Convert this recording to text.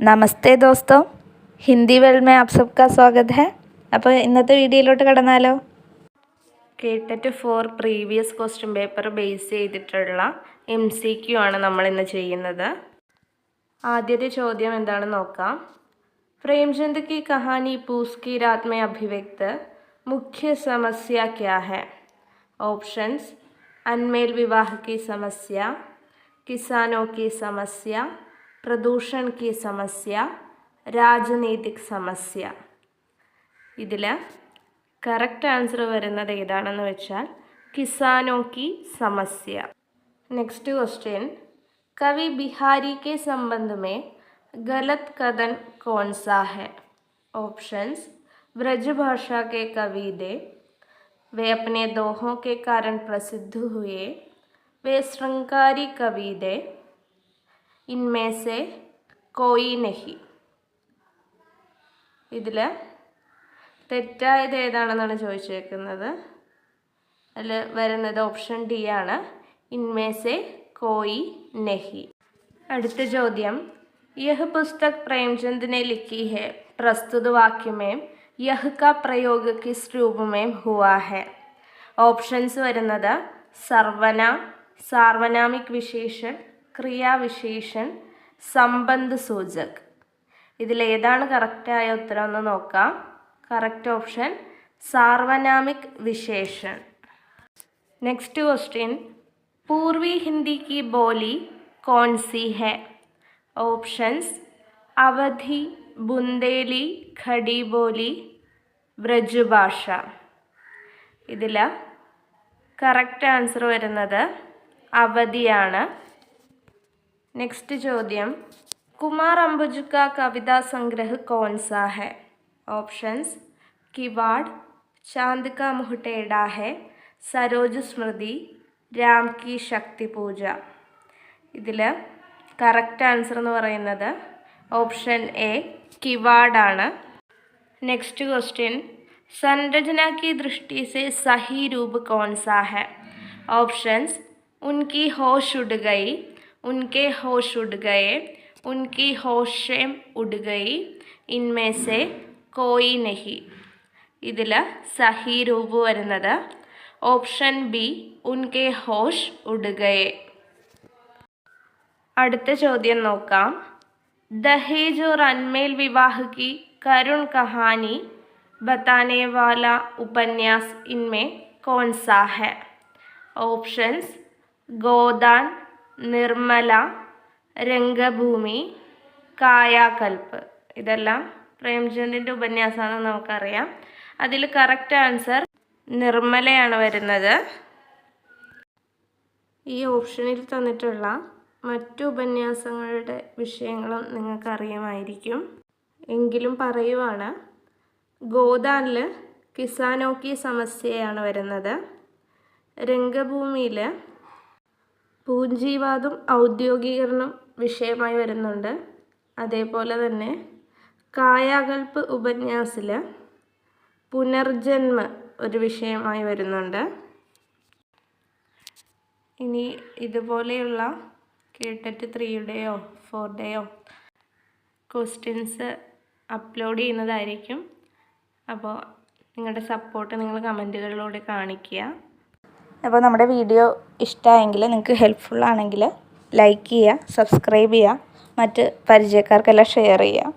नमस्ते दोस्तों, हिंदी वर्ल्ड में आप सबका स्वागत है. അപ്പോൾ ഇന്നത്തെ വീഡിയോയിലോട്ട് കടന്നാലോ. കേട്ടിട്ട് 4 പ്രീവിയസ് ക്വസ്റ്റ്യൻ പേപ്പർ ബേസ് ചെയ്തിട്ടുള്ള MCQ ആണ് നമ്മൾ ഇന്ന് ചെയ്യുന്നത്. ആദ്യത്തെ ചോദ്യം എന്താണെന്ന് നോക്കാം. प्रेमचंद की कहानी पूस की रात में अभिव्यक्त मुख्य समस्या क्या है? ऑप्शंस: अनमेल विवाह की समस्या, किसानों की समस्या, प्रदूषण की समस्या, राजनीतिक समस्या. ഇതിൽ കറക്റ്റ് ആൻസർ വരുന്നത് ഏതാണെന്ന് വെച്ചാൽ किसानों की समस्या. नेक्स्ट क्वेश्चन, कवि बिहारी के संबंध में गलत कथन कौन सा है? ऑप्शंस: ब्रजभाषा के कवि थे, वे अपने दोहों के कारण प्रसिद्ध हुए, वे श्रृंगारी कवि थे, इनमें से कोई नहीं. ഇതിൽ തെറ്റായത് ഏതാണെന്നാണ് ചോദിച്ചേക്കുന്നത്. അതിൽ വരുന്നത് ഓപ്ഷൻ ഡി ആണ്, ഇൻമേസെ കോയി നെഹി. അടുത്ത ചോദ്യം, यह पुस्तक प्रेमचंद ने लिखी है, प्रस्तुत वाक्य में यह का प्रयोग किस रूप में हुआ है? ഓപ്ഷൻസ് വരുന്നത് സർവനാം, സാർവനാമിക് വിശേഷൺ, ക്രിയാവിശേഷൻ, സംബന്ധ സൂചക്. ഇതിലേതാണ് കറക്റ്റായ ഉത്തരം എന്ന് നോക്കാം. കറക്റ്റ് ഓപ്ഷൻ സാർവനാമിക് വിശേഷൺ. नेक्स्ट क्वेश्चन, पूर्वी हिंदी की बोली कौन सी है? ऑप्शंस: अवधी, बुंदेली, खड़ी बोली, ब्रजभाഷ. ഇതിൽ കറക്റ്റ് ആൻസർ വരുന്നത് അവധിയാണ്. നെക്സ്റ്റ് ചോദ്യം, कुमार अंबुज का कविता संग्रह कौन सा है? ऑप्शंस: किवाड़, चांद का मुँह टेढ़ा है, सरोज स्मृति, राम की शक्ति पूजा. ഇതിൽ കറക്റ്റ് ആൻസർ എന്ന് പറയുന്നത് ഓപ്ഷൻ എ കിവാടാണ്. നെക്സ്റ്റ് ക്വസ്റ്റ്യൻ, संरचना की दृष्टि से सही रूप कौन सा है? ऑप्शंस: उनकी होश उड़ गई, उनके होश उड़ गए, उनकी होशें उड़ गई, इनमें से कोई नहीं. ഇതിൽ സഹി രൂപ് വരുന്നത് ഓപ്ഷൻ ബി ഉൻകെ ഹോഷ് ഉഡ് ഗയേ. അടുത്ത ചോദ്യം നോക്കാം. दहेज और अनमेल विवाह की करुण कहानी बताने वाला उपन्यास इनमें कौन सा है? ऑप्शंस: गोदान, निर्मല, രംഗഭൂമി, കായാകൽപ്പ്. ഇതെല്ലാം പ്രേംചന്ദിൻ്റെ ഉപന്യാസമാണെന്ന് നമുക്കറിയാം. അതിൽ കറക്റ്റ് ആൻസർ നിർമ്മലയാണ് വരുന്നത്. ഈ ഓപ്ഷനിൽ തന്നിട്ടുള്ള മറ്റു ഉപന്യാസങ്ങളുടെ വിഷയങ്ങളും നിങ്ങൾക്കറിയുമായിരിക്കും, എങ്കിലും പറയുവാണ്. ഗോദാനിൽ കിസാനോക്കി സമസ്യയാണ് വരുന്നത്. രംഗഭൂമിയിൽ പൂഞ്ചിവാദം ഔദ്യോഗികരണം വിഷയമായി വരുന്നുണ്ട്. അതേപോലെ തന്നെ കായാകൽപ്പ് ഉപന്യാസിൽ പുനർജന്മ ഒരു വിഷയമായി വരുന്നുണ്ട്. ഇനി ഇതുപോലെയുള്ള കേട്ടിട്ട് 3യുടെയോ 4യുടെയോ ക്വസ്റ്റ്യൻസ് അപ്ലോഡ് ചെയ്യുന്നതായിരിക്കും. അപ്പോൾ നിങ്ങളുടെ സപ്പോർട്ട് നിങ്ങൾ കമൻറ്റുകളിലൂടെ കാണിക്കുക. അപ്പോൾ നമ്മുടെ വീഡിയോ ഇഷ്ടമായെങ്കിൽ, നിങ്ങൾക്ക് ഹെൽപ്ഫുൾ ആണെങ്കിൽ ലൈക്ക് ചെയ്യുക, സബ്സ്ക്രൈബ് ചെയ്യുക, മറ്റ് പരിചയക്കാർക്കെല്ലാം ഷെയർ ചെയ്യുക.